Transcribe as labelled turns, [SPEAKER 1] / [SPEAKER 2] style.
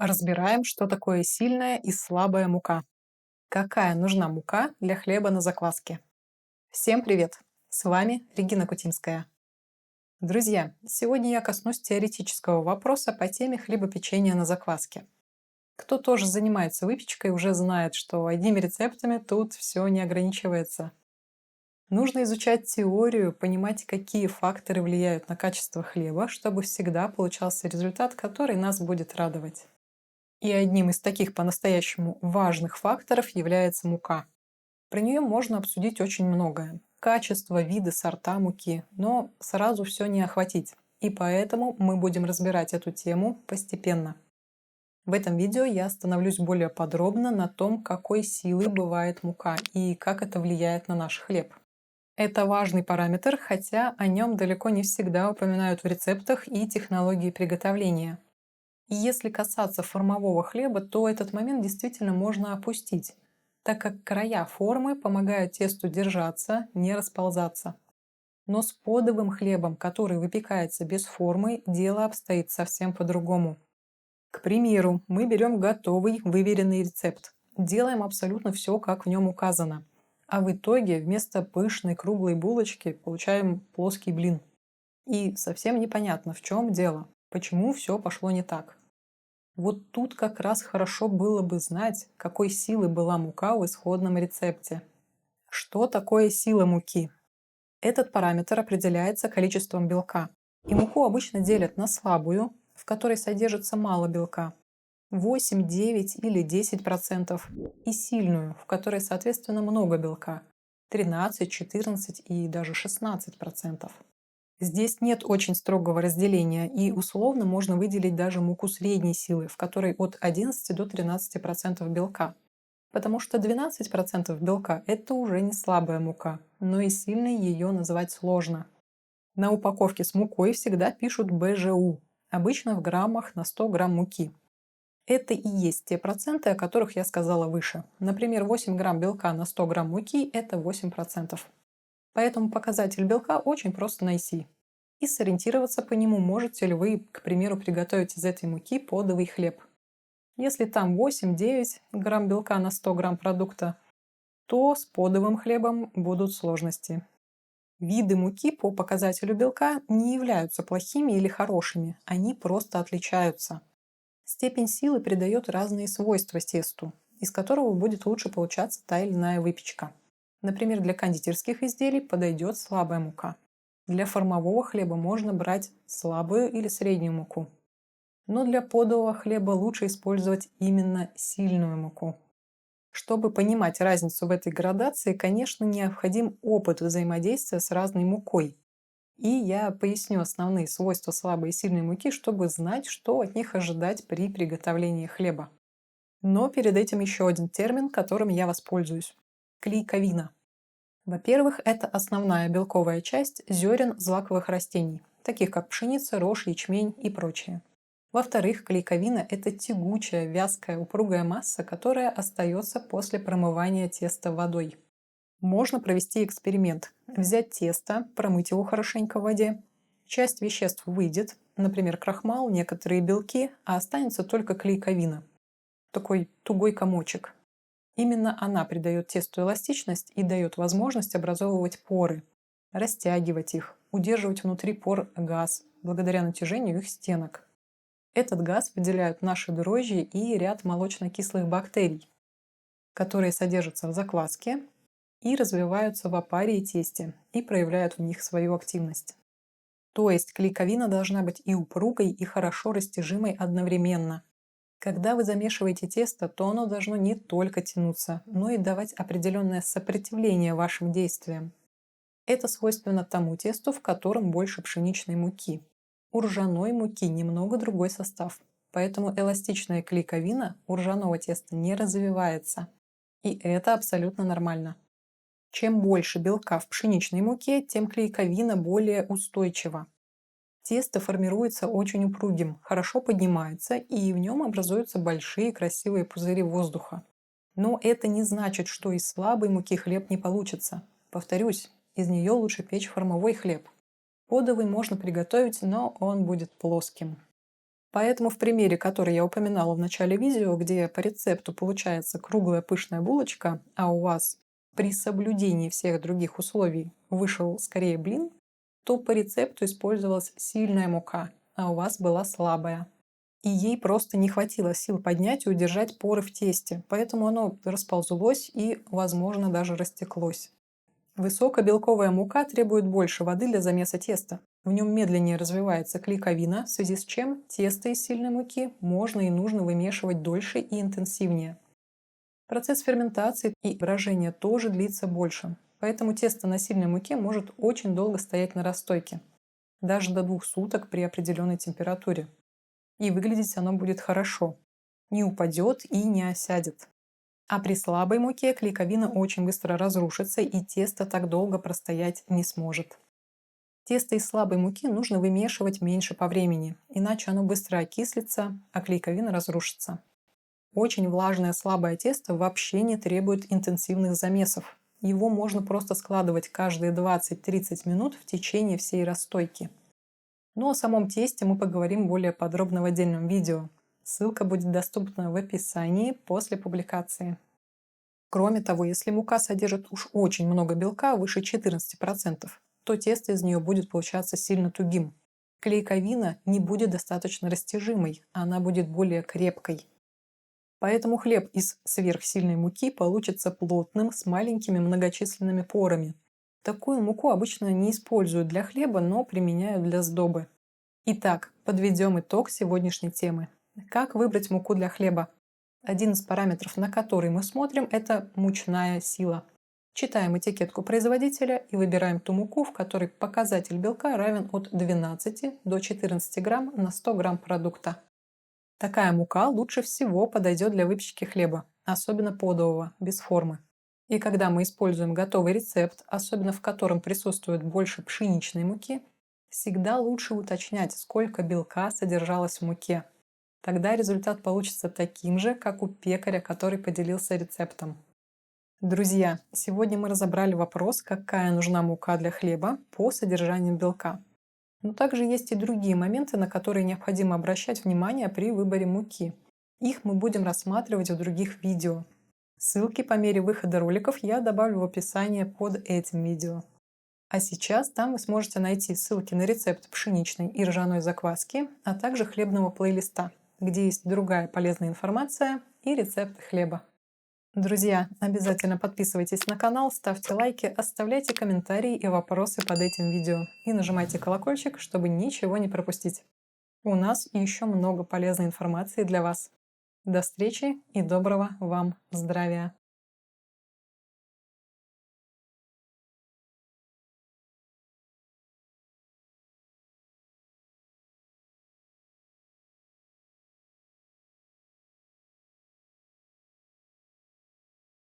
[SPEAKER 1] Разбираем, что такое сильная и слабая мука. Какая нужна мука для хлеба на закваске. Всем привет! С вами Регина Кутинская. Друзья, сегодня я коснусь теоретического вопроса по теме хлебопечения на закваске. Кто тоже занимается выпечкой, уже знает, что одними рецептами тут все не ограничивается. Нужно изучать теорию, понимать, какие факторы влияют на качество хлеба, чтобы всегда получался результат, который нас будет радовать. И одним из таких по-настоящему важных факторов является мука. Про нее можно обсудить очень многое. Качество, виды, сорта муки, но сразу все не охватить. И поэтому мы будем разбирать эту тему постепенно. В этом видео я остановлюсь более подробно на том, какой силы бывает мука и как это влияет на наш хлеб. Это важный параметр, хотя о нем далеко не всегда упоминают в рецептах и технологии приготовления. И если касаться формового хлеба, то этот момент действительно можно опустить, так как края формы помогают тесту держаться, не расползаться. Но с подовым хлебом, который выпекается без формы, дело обстоит совсем по-другому. К примеру, мы берем готовый, выверенный рецепт, делаем абсолютно все, как в нем указано. А в итоге вместо пышной круглой булочки получаем плоский блин. И совсем непонятно, в чем дело, почему все пошло не так. Вот тут как раз хорошо было бы знать, какой силы была мука в исходном рецепте. Что такое сила муки? Этот параметр определяется количеством белка. И муку обычно делят на слабую, в которой содержится мало белка, 8, 9 или 10%, и сильную, в которой, соответственно, много белка, 13, 14 и даже 16%. Здесь нет очень строгого разделения, и условно можно выделить даже муку средней силы, в которой от 11 до 13% белка. Потому что 12% белка – это уже не слабая мука, но и сильной ее назвать сложно. На упаковке с мукой всегда пишут БЖУ, обычно в граммах на 100 грамм муки. Это и есть те проценты, о которых я сказала выше. Например, 8 грамм белка на 100 грамм муки – это 8%. Поэтому показатель белка очень просто найти. И сориентироваться по нему, можете ли вы, к примеру, приготовить из этой муки подовый хлеб. Если там 8-9 грамм белка на 100 грамм продукта, то с подовым хлебом будут сложности. Виды муки по показателю белка не являются плохими или хорошими, они просто отличаются. Степень силы придает разные свойства тесту, из которого будет лучше получаться та или иная выпечка. Например, для кондитерских изделий подойдет слабая мука. Для формового хлеба можно брать слабую или среднюю муку. Но для подового хлеба лучше использовать именно сильную муку. Чтобы понимать разницу в этой градации, конечно, необходим опыт взаимодействия с разной мукой. И я поясню основные свойства слабой и сильной муки, чтобы знать, что от них ожидать при приготовлении хлеба. Но перед этим еще один термин, которым я воспользуюсь. Клейковина. Во-первых, это основная белковая часть зерен злаковых растений, таких как пшеница, рожь, ячмень и прочее. Во-вторых, клейковина – это тягучая, вязкая, упругая масса, которая остается после промывания теста водой. Можно провести эксперимент. Взять тесто, промыть его хорошенько в воде. Часть веществ выйдет, например, крахмал, некоторые белки, а останется только клейковина. Такой тугой комочек. Именно она придает тесту эластичность и дает возможность образовывать поры, растягивать их, удерживать внутри пор газ, благодаря натяжению их стенок. Этот газ выделяют наши дрожжи и ряд молочно-кислых бактерий, которые содержатся в закваске и развиваются в опаре и тесте и проявляют в них свою активность. То есть клейковина должна быть и упругой, и хорошо растяжимой одновременно. Когда вы замешиваете тесто, то оно должно не только тянуться, но и давать определенное сопротивление вашим действиям. Это свойственно тому тесту, в котором больше пшеничной муки. У ржаной муки немного другой состав, поэтому эластичная клейковина у ржаного теста не развивается. И это абсолютно нормально. Чем больше белка в пшеничной муке, тем клейковина более устойчива. Тесто формируется очень упругим, хорошо поднимается, и в нем образуются большие красивые пузыри воздуха. Но это не значит, что из слабой муки хлеб не получится. Повторюсь, из нее лучше печь формовой хлеб. Подовый можно приготовить, но он будет плоским. Поэтому в примере, который я упоминала в начале видео, где по рецепту получается круглая пышная булочка, а у вас при соблюдении всех других условий вышел скорее блин, то по рецепту использовалась сильная мука, а у вас была слабая. И ей просто не хватило сил поднять и удержать поры в тесте, поэтому оно расползлось и, возможно, даже растеклось. Высокобелковая мука требует больше воды для замеса теста. В нем медленнее развивается клейковина, в связи с чем тесто из сильной муки можно и нужно вымешивать дольше и интенсивнее. Процесс ферментации и брожения тоже длится больше, поэтому тесто на сильной муке может очень долго стоять на расстойке, даже до 2 суток при определенной температуре. И выглядеть оно будет хорошо, не упадет и не осядет. А при слабой муке клейковина очень быстро разрушится, и тесто так долго простоять не сможет. Тесто из слабой муки нужно вымешивать меньше по времени, иначе оно быстро окислится, а клейковина разрушится. Очень влажное слабое тесто вообще не требует интенсивных замесов. Его можно просто складывать каждые 20-30 минут в течение всей расстойки. Но о самом тесте мы поговорим более подробно в отдельном видео. Ссылка будет доступна в описании после публикации. Кроме того, если мука содержит уж очень много белка, выше 14%, то тесто из нее будет получаться сильно тугим. Клейковина не будет достаточно растяжимой, она будет более крепкой. Поэтому хлеб из сверхсильной муки получится плотным, с маленькими многочисленными порами. Такую муку обычно не используют для хлеба, но применяют для сдобы. Итак, подведем итог сегодняшней темы. Как выбрать муку для хлеба? Один из параметров, на который мы смотрим, это мучная сила. Читаем этикетку производителя и выбираем ту муку, в которой показатель белка равен от 12 до 14 грамм на 100 грамм продукта. Такая мука лучше всего подойдет для выпечки хлеба, особенно подового, без формы. И когда мы используем готовый рецепт, особенно в котором присутствует больше пшеничной муки, всегда лучше уточнять, сколько белка содержалось в муке. Тогда результат получится таким же, как у пекаря, который поделился рецептом. Друзья, сегодня мы разобрали вопрос, какая нужна мука для хлеба по содержанию белка. Но также есть и другие моменты, на которые необходимо обращать внимание при выборе муки. Их мы будем рассматривать в других видео. Ссылки по мере выхода роликов я добавлю в описание под этим видео. А сейчас там вы сможете найти ссылки на рецепт пшеничной и ржаной закваски, а также хлебного плейлиста, где есть другая полезная информация и рецепты хлеба. Друзья, обязательно подписывайтесь на канал, ставьте лайки, оставляйте комментарии и вопросы под этим видео и нажимайте колокольчик, чтобы ничего не пропустить. У нас еще много полезной информации для вас. До встречи и доброго вам здравия!